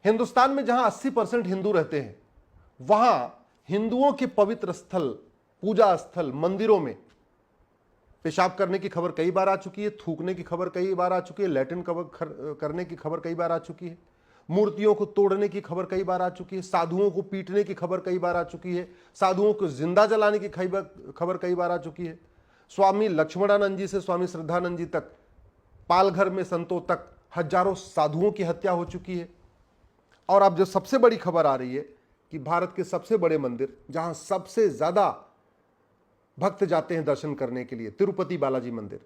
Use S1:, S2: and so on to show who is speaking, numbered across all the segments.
S1: हिंदुस्तान में जहां 80% हिंदू रहते हैं, वहां हिंदुओं के पवित्र स्थल, पूजा स्थल, मंदिरों में पेशाब करने की खबर कई बार आ चुकी है, थूकने की खबर कई बार आ चुकी है, लैट्रिन करने की खबर कई बार आ चुकी है, मूर्तियों को तोड़ने की खबर कई बार आ चुकी है, साधुओं को पीटने की खबर कई बार आ चुकी है, साधुओं को जिंदा जलाने की खबर कई बार आ चुकी है। स्वामी लक्ष्मणानंद जी से स्वामी श्रद्धानंद जी तक, पालघर में संतों तक हजारों साधुओं की हत्या हो चुकी है। और अब जो सबसे बड़ी खबर आ रही है कि भारत के सबसे बड़े मंदिर, जहां सबसे ज्यादा भक्त जाते हैं दर्शन करने के लिए, तिरुपति बालाजी मंदिर,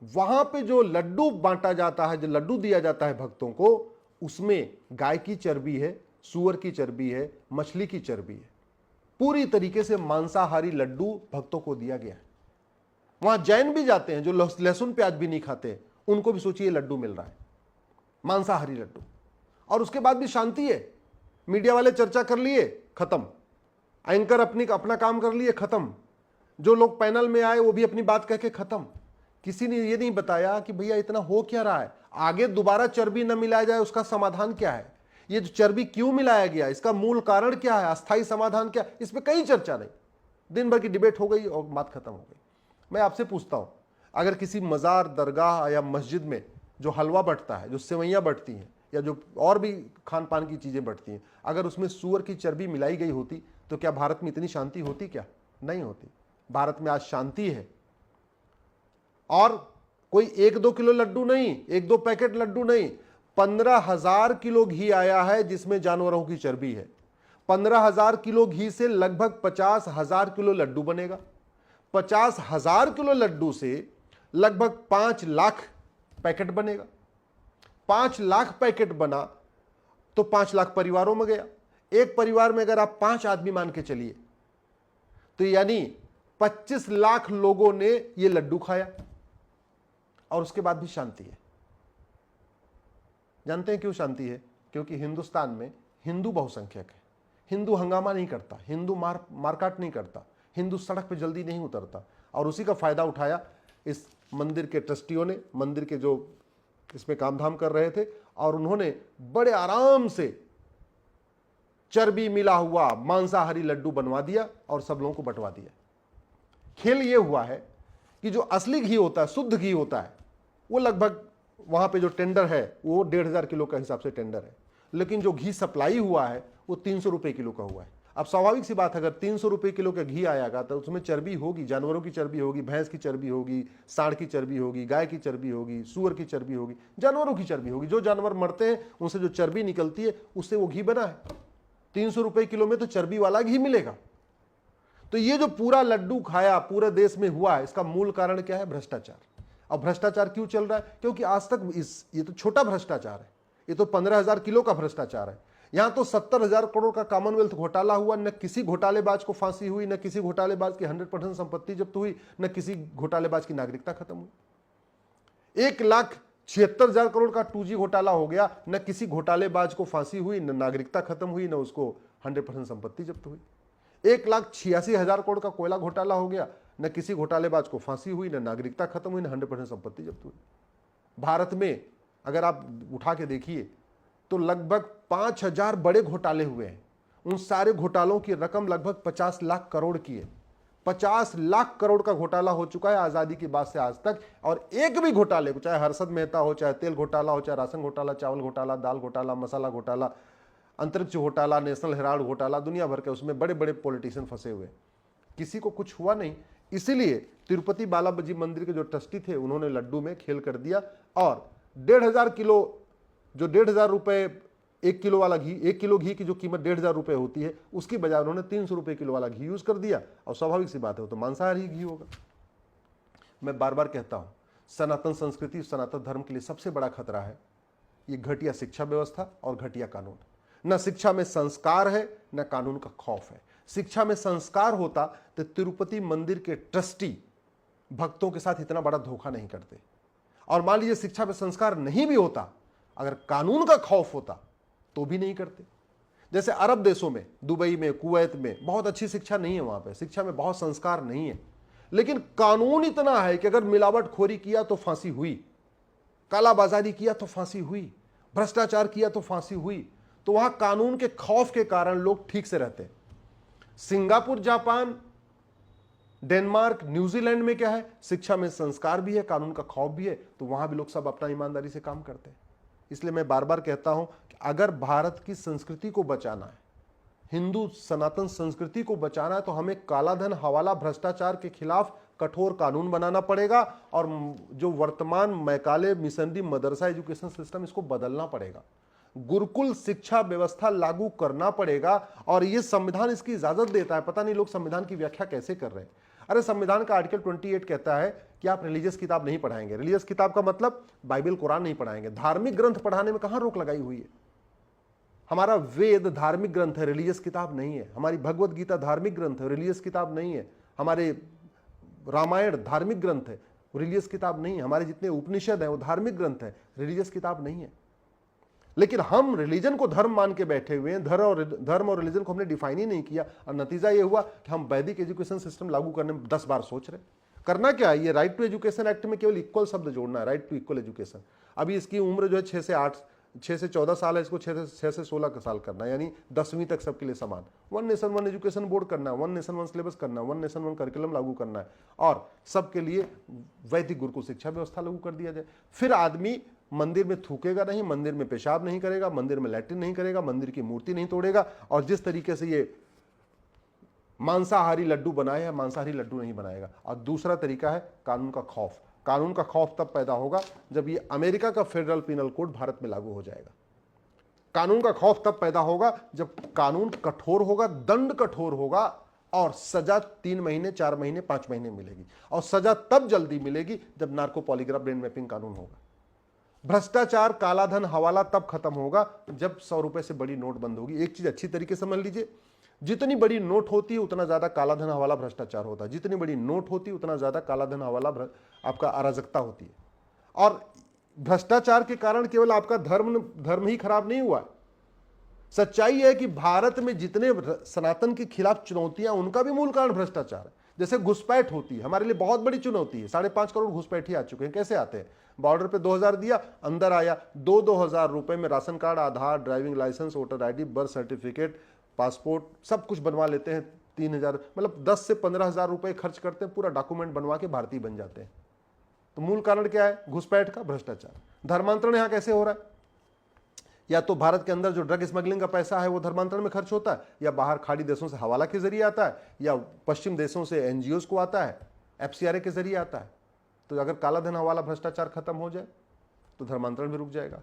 S1: वहां पे जो लड्डू बांटा जाता है, जो लड्डू दिया जाता है भक्तों को, उसमें गाय की चर्बी है, सूअर की चर्बी है, मछली की चर्बी है। पूरी तरीके से मांसाहारी लड्डू भक्तों को दिया गया है। वहां जैन भी जाते हैं जो लहसुन प्याज भी नहीं खाते, उनको भी सोचिए लड्डू मिल रहा है, मांसाहारी लड्डू। और उसके बाद भी शांति है। मीडिया वाले चर्चा कर लिए, खत्म। एंकर अपना काम कर लिए, खत्म। जो लोग पैनल में आए वो भी अपनी बात कह के खत्म। किसी ने ये नहीं बताया कि भैया इतना हो क्या रहा है, आगे दोबारा चर्बी न मिलाया जाए, उसका समाधान क्या है, ये जो चर्बी क्यों मिलाया गया, इसका मूल कारण क्या है, अस्थायी समाधान क्या, इस पर कहीं चर्चा नहीं। दिन भर की डिबेट हो गई और बात खत्म हो गई। मैं आपसे पूछता हूं, अगर किसी मजार, दरगाह या मस्जिद में जो हलवा बंटता है, जो सेवैयां बंटती हैं, या जो और भी खान पान की चीजें बंटती हैं, अगर उसमें सूअर की चर्बी मिलाई गई होती तो क्या भारत में इतनी शांति होती? क्या नहीं होती। भारत में आज शांति है। और कोई 1-2 किलो लड्डू नहीं, 1-2 पैकेट लड्डू नहीं, 15,000 किलो घी आया है जिसमें जानवरों की चर्बी है। 15,000 किलो घी से लगभग 50,000 किलो लड्डू बनेगा। 50,000 किलो लड्डू से लगभग 5 लाख पैकेट बनेगा। 5 लाख पैकेट बना तो 5 लाख परिवारों में गया। एक परिवार में अगर आप 5 आदमी मान के चलिए तो यानी 25 लाख लोगों ने यह लड्डू खाया, और उसके बाद भी शांति है। जानते हैं क्यों शांति है? क्योंकि हिंदुस्तान में हिंदू बहुसंख्यक है। हिंदू हंगामा नहीं करता, हिंदू मारकाट नहीं करता, हिंदू सड़क पे जल्दी नहीं उतरता। और उसी का फायदा उठाया इस मंदिर के ट्रस्टियों ने, मंदिर के जो इसमें काम धाम कर रहे थे, और उन्होंने बड़े आराम से चर्बी मिला हुआ मांसाहारी लड्डू बनवा दिया और सब लोगों को बंटवा दिया। खेल यह हुआ है कि जो असली घी होता है, शुद्ध घी होता है, वो लगभग वहां पे जो टेंडर है वो 1,500 किलो का हिसाब से टेंडर है, लेकिन जो घी सप्लाई हुआ है वो 300 रुपए किलो का हुआ है। अब स्वाभाविक सी बात है, अगर 300 रुपए किलो का घी आएगा तो उसमें चर्बी होगी, जानवरों की चर्बी होगी, भैंस की चर्बी होगी, सांड की चर्बी होगी, गाय की चर्बी होगी, सूअर की चर्बी होगी, जानवरों की चर्बी होगी। जो जानवर मरते हैं उनसे जो चर्बी निकलती है उससे वो घी बना है। 300 रुपए किलो में तो चर्बी वाला घी मिलेगा। तो ये जो पूरा लड्डू खाया पूरे देश में हुआ है, इसका मूल कारण क्या है? भ्रष्टाचार। अब भ्रष्टाचार क्यों चल रहा है? क्योंकि आज तक ये तो छोटा भ्रष्टाचार है, ये तो 15,000 किलो का भ्रष्टाचार है। यहां तो 70,000 करोड़ का कॉमनवेल्थ घोटाला हुआ, न किसी घोटालेबाज को फांसी हुई, न किसी घोटालेबाज की 100% संपत्ति जब्त हुई, न किसी घोटालेबाज की नागरिकता खत्म हुई। 1,76,000 करोड़ का 2G घोटाला हो गया, न किसी घोटालेबाज को फांसी हुई, न नागरिकता खत्म हुई, न उसको 100% संपत्ति जब्त हुई। 1,86,000 करोड़ का कोयला घोटाला हो गया, न किसी घोटालेबाज को फांसी हुई, न नागरिकता खत्म हुई, न 100% संपत्ति जब्त हुई। भारत में अगर आप उठा के देखिए तो लगभग 5,000 बड़े घोटाले हुए हैं। उन सारे घोटालों की रकम लगभग 50 लाख करोड़ की है। 50 लाख करोड़ का घोटाला हो चुका है आजादी के बाद से आज तक। और एक भी घोटाले को, चाहे हर्षद मेहता हो, चाहे तेल घोटाला हो, चाहे राशन घोटाला, चावल घोटाला, दाल घोटाला, मसाला घोटाला, अंतरिक्ष घोटाला, नेशनल हेराल्ड घोटाला, दुनिया भर के उसमें बड़े बड़े पॉलिटिशियन फंसे हुए, किसी को कुछ हुआ नहीं। इसीलिए तिरुपति बालाजी मंदिर के जो ट्रस्टी थे उन्होंने लड्डू में खेल कर दिया, और 1,500 किलो, जो 1,500 रुपए 1 किलो वाला घी, 1 किलो घी की जो कीमत 1,500 रुपए होती है, उसकी बजाय उन्होंने 300 रुपए किलो वाला घी यूज कर दिया। और स्वाभाविक सी बात है, तो मांसाहारी घी होगा। मैं बार बार कहता हूं, सनातन संस्कृति, सनातन धर्म के लिए सबसे बड़ा खतरा है ये घटिया शिक्षा व्यवस्था और घटिया कानून। न शिक्षा में संस्कार है, न कानून का खौफ है। शिक्षा में संस्कार होता तो तिरुपति मंदिर के ट्रस्टी भक्तों के साथ इतना बड़ा धोखा नहीं करते। और मान लीजिए शिक्षा में संस्कार नहीं भी होता, अगर कानून का खौफ होता तो भी नहीं करते। जैसे अरब देशों में, दुबई में, कुवैत में बहुत अच्छी शिक्षा नहीं है, वहां पे शिक्षा में बहुत संस्कार नहीं है, लेकिन कानून इतना है कि अगर मिलावटखोरी किया तो फांसी हुई, कालाबाजारी किया तो फांसी हुई, भ्रष्टाचार किया तो फांसी हुई। तो वहां कानून के खौफ के कारण लोग ठीक से रहते हैं। सिंगापुर, जापान, डेनमार्क, न्यूजीलैंड में क्या है, शिक्षा में संस्कार भी है, कानून का खौफ भी है, तो वहां भी लोग सब अपना ईमानदारी से काम करते हैं। इसलिए मैं बार बार कहता हूं कि अगर भारत की संस्कृति को बचाना है, हिंदू सनातन संस्कृति को बचाना है, तो हमें कालाधन, हवाला, भ्रष्टाचार के खिलाफ कठोर कानून बनाना पड़ेगा और जो वर्तमान मैकाले मिशनरी मदरसा एजुकेशन सिस्टम, इसको बदलना पड़ेगा। गुरुकुल शिक्षा व्यवस्था लागू करना पड़ेगा और ये संविधान इसकी इजाजत देता है। पता नहीं लोग संविधान की व्याख्या कैसे कर रहे हैं। अरे संविधान का आर्टिकल 28 कहता है कि आप रिलीजियस किताब नहीं पढ़ाएंगे। रिलीजियस किताब का मतलब बाइबल, कुरान नहीं पढ़ाएंगे। धार्मिक ग्रंथ पढ़ाने में कहां रोक लगाई हुई है? हमारा वेद धार्मिक ग्रंथ है, रिलीजियस किताब नहीं है। हमारी भगवत गीता धार्मिक ग्रंथ है, रिलीजियस किताब नहीं है। हमारे रामायण धार्मिक ग्रंथ है, रिलीजियस किताब नहीं है। हमारे जितने उपनिषद हैं वो धार्मिक ग्रंथ है, रिलीजियस किताब नहीं है। लेकिन हम रिलीजन को धर्म मान के बैठे हुए हैं, धर्म और रिलीजन को हमने डिफाइन ही नहीं किया और नतीजा ये हुआ कि हम वैदिक एजुकेशन सिस्टम लागू करने में 10 बार सोच रहे। करना क्या है? ये राइट टू एजुकेशन एक्ट में केवल इक्वल शब्द जोड़ना है, राइट टू इक्वल एजुकेशन। अभी इसकी उम्र जो है 6 से 14 साल है, इसको 6 से 16 साल करना है, यानी 10वीं तक सबके लिए समान। 1 नेशन 1 एजुकेशन बोर्ड करना है, 1 नेशन 1 सिलेबस करना है, 1 नेशन 1 करिकुलम लागू करना है और सबके लिए वैदिक गुरुकुल शिक्षा व्यवस्था लागू कर दिया जाए। फिर आदमी मंदिर में थूकेगा नहीं, मंदिर में पेशाब नहीं करेगा, मंदिर में लैट्रिन नहीं करेगा, मंदिर की मूर्ति नहीं तोड़ेगा और जिस तरीके से ये मांसाहारी लड्डू बनाए हैं, मांसाहारी लड्डू नहीं बनाएगा। और दूसरा तरीका है कानून का खौफ। कानून का खौफ तब पैदा होगा जब ये अमेरिका का फेडरल पिनल कोड भारत में लागू हो जाएगा। कानून का खौफ तब पैदा होगा जब कानून कठोर होगा, दंड कठोर होगा और सजा 3 महीने, 4 महीने, 5 महीने मिलेगी। और सजा तब जल्दी मिलेगी जब नार्को पॉलीग्राफ ब्रेन मैपिंग कानून होगा। भ्रष्टाचार, कालाधन, हवाला तब खत्म होगा जब 100 रुपए से बड़ी नोट बंद होगी। एक चीज अच्छी तरीके से समझ लीजिए, जितनी बड़ी नोट होती है उतना ज्यादा कालाधन, हवाला, भ्रष्टाचार होता है। जितनी बड़ी नोट होती है उतना ज्यादा कालाधन, हवाला, आपका अराजकता होती है। और भ्रष्टाचार के कारण केवल आपका धर्म ही खराब नहीं हुआ। सच्चाई है कि भारत में जितने सनातन के खिलाफ चुनौतियां, उनका भी मूल कारण भ्रष्टाचार है। जैसे घुसपैठ होती है, हमारे लिए बहुत बड़ी चुनौती है। 5.5 करोड़ घुसपैठी आ चुके हैं। कैसे आते हैं? बॉर्डर पे 2000 दिया, अंदर आया, 2,000 रुपए में ration card, Aadhaar, driving licence, voter ID, birth certificate, passport सब कुछ बनवा लेते हैं। 3,000 मतलब 10 से 15,000 रुपए खर्च करते हैं, पूरा डॉक्यूमेंट बनवा के भारतीय बन जाते हैं। तो मूल कारण क्या है? घुसपैठ का, भ्रष्टाचार। धर्मांतरण यहां कैसे हो रहा है? या तो भारत के अंदर जो ड्रग स्मगलिंग का पैसा है वो धर्मांतरण में खर्च होता है, या बाहर खाड़ी देशों से हवाला के जरिए आता है, या पश्चिम देशों से एनजीओज को आता है, एफसीआरए के जरिए आता है। तो अगर कालाधन, हवाला, भ्रष्टाचार खत्म हो जाए तो धर्मांतरण भी रुक जाएगा।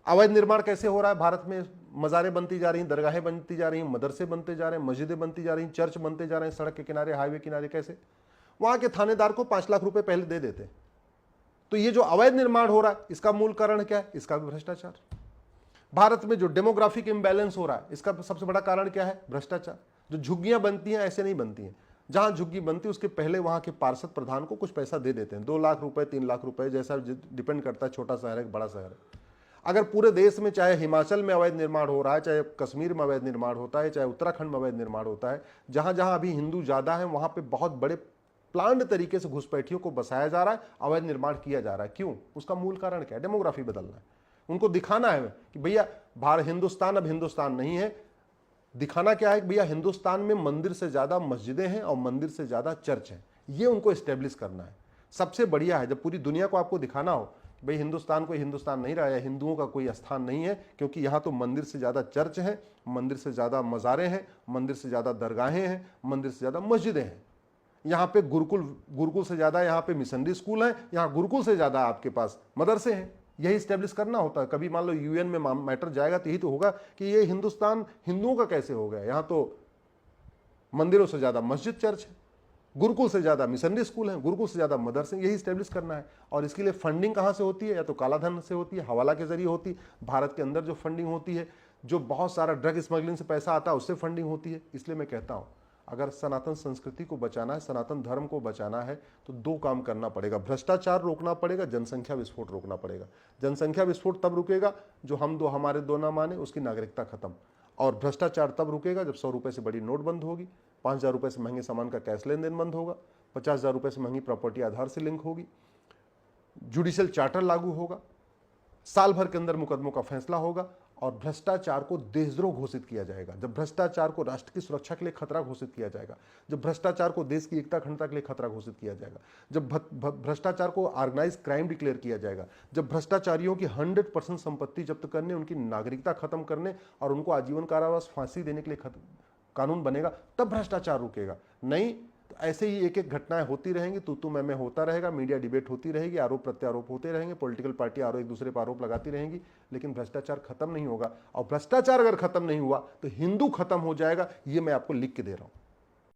S1: अवैध निर्माण कैसे हो रहा है भारत में? मज़ारें बनती जा रही, दरगाहें बनती जा रही, मदरसे बनते जा रहे हैं, मस्जिदें बनती जा रही, चर्च बनते जा रहे हैं सड़क के किनारे, हाईवे किनारे। कैसे? वहां के थानेदार को 5 लाख रुपए पहले दे देते। तो ये जो अवैध निर्माण हो रहा है, इसका मूल कारण क्या है? इसका भी भ्रष्टाचार। भारत में जो डेमोग्राफिक इम्बैलेंस हो रहा है, इसका सबसे बड़ा कारण क्या है? भ्रष्टाचार। जो झुग्गियां बनती हैं ऐसे नहीं बनती हैं। जहां झुग्गी बनती है उसके पहले वहां के पार्षद प्रधान को कुछ पैसा दे देते हैं, 2 लाख रुपए, 3 लाख रुपए, जैसा डिपेंड करता है, छोटा शहर है बड़ा शहर है। अगर पूरे देश में, चाहे हिमाचल में अवैध निर्माण हो रहा है, चाहे कश्मीर में अवैध निर्माण होता है, चाहे उत्तराखंड में अवैध निर्माण होता है, जहां जहां अभी हिंदू ज्यादा है वहां पे बहुत बड़े प्लान्ड तरीके से घुसपैठियों को बसाया जा रहा है, अवैध निर्माण किया जा रहा है। क्यों? उसका मूल कारण क्या है? डेमोग्राफी बदलना है। उनको दिखाना है कि भैया हिंदुस्तान अब हिंदुस्तान नहीं है। दिखाना क्या है कि भैया हिंदुस्तान में मंदिर से ज्यादा मस्जिदें हैं और मंदिर से ज्यादा चर्च हैं। ये उनको एस्टेब्लिश करना है। सबसे बढ़िया है जब पूरी दुनिया को आपको दिखाना हो कि भाई हिंदुस्तान कोई हिंदुस्तान नहीं रहा है, हिंदुओं का कोई स्थान नहीं है, क्योंकि यहाँ तो मंदिर से ज्यादा चर्च हैं, मंदिर से ज्यादा मज़ारें हैं, मंदिर से ज्यादा दरगाहें हैं, मंदिर से ज्यादा मस्जिदें हैं। यहाँ पे गुरुकुल से ज्यादा यहाँ पे मिशनरी स्कूल है, यहाँ गुरुकुल से ज्यादा आपके पास मदरसे हैं। यही स्टेब्लिश करना होता है। कभी मान लो यूएन में मैटर जाएगा तो यही तो होगा कि ये हिंदुस्तान हिंदुओं का कैसे हो गया। यहाँ तो मंदिरों से ज्यादा मस्जिद, चर्च है, गुरुकुल से ज्यादा मिशनरी स्कूल है, गुरुकुल से ज्यादा मदरसे। यही स्टेब्लिश करना है। और इसके लिए फंडिंग कहाँ से होती है? या तो कालाधन से होती है, हवाला के जरिए होती है। भारत के अंदर जो फंडिंग होती है, जो बहुत सारा ड्रग स्मगलिंग से पैसा आता है, उससे फंडिंग होती है। इसलिए मैं कहता हूँ अगर सनातन संस्कृति को बचाना है, सनातन धर्म को बचाना है, तो 2 काम करना पड़ेगा। भ्रष्टाचार रोकना पड़ेगा, जनसंख्या विस्फोट रोकना पड़ेगा। जनसंख्या विस्फोट तब रुकेगा जो हम दो हमारे दो ना माने, उसकी नागरिकता खत्म। और भ्रष्टाचार तब रुकेगा जब 100 रुपए से बड़ी नोट बंद होगी, 5,000 रुपए से महंगे सामान का कैश लेन देन बंद होगा, 50,000 रुपए से महंगी प्रॉपर्टी आधार से लिंक होगी, जुडिशियल चार्टर लागू होगा, साल भर के अंदर मुकदमों का फैसला होगा और भ्रष्टाचार को देशद्रोह घोषित किया जाएगा, जब भ्रष्टाचार को राष्ट्र की सुरक्षा के लिए खतरा घोषित किया जाएगा, जब भ्रष्टाचार को देश की एकता अखंडता के लिए खतरा घोषित किया जाएगा, जब भ्रष्टाचार को ऑर्गेनाइज क्राइम डिक्लेयर किया जाएगा, जब भ्रष्टाचारियों की 100% संपत्ति जब्त करने, उनकी नागरिकता खत्म करने और उनको आजीवन कारावास फांसी देने के लिए कानून बनेगा, तब भ्रष्टाचार रुकेगा। नहीं तो ऐसे ही एक एक घटनाएं होती रहेंगी, तू मैं होता रहेगा, मीडिया डिबेट होती रहेगी, आरोप प्रत्यारोप होते रहेंगे, पॉलिटिकल पार्टी एक दूसरे पर आरोप लगाती रहेंगी, लेकिन भ्रष्टाचार खत्म नहीं होगा। और भ्रष्टाचार अगर खत्म नहीं हुआ तो हिंदू खत्म हो जाएगा, ये मैं आपको लिख के दे रहा हूं।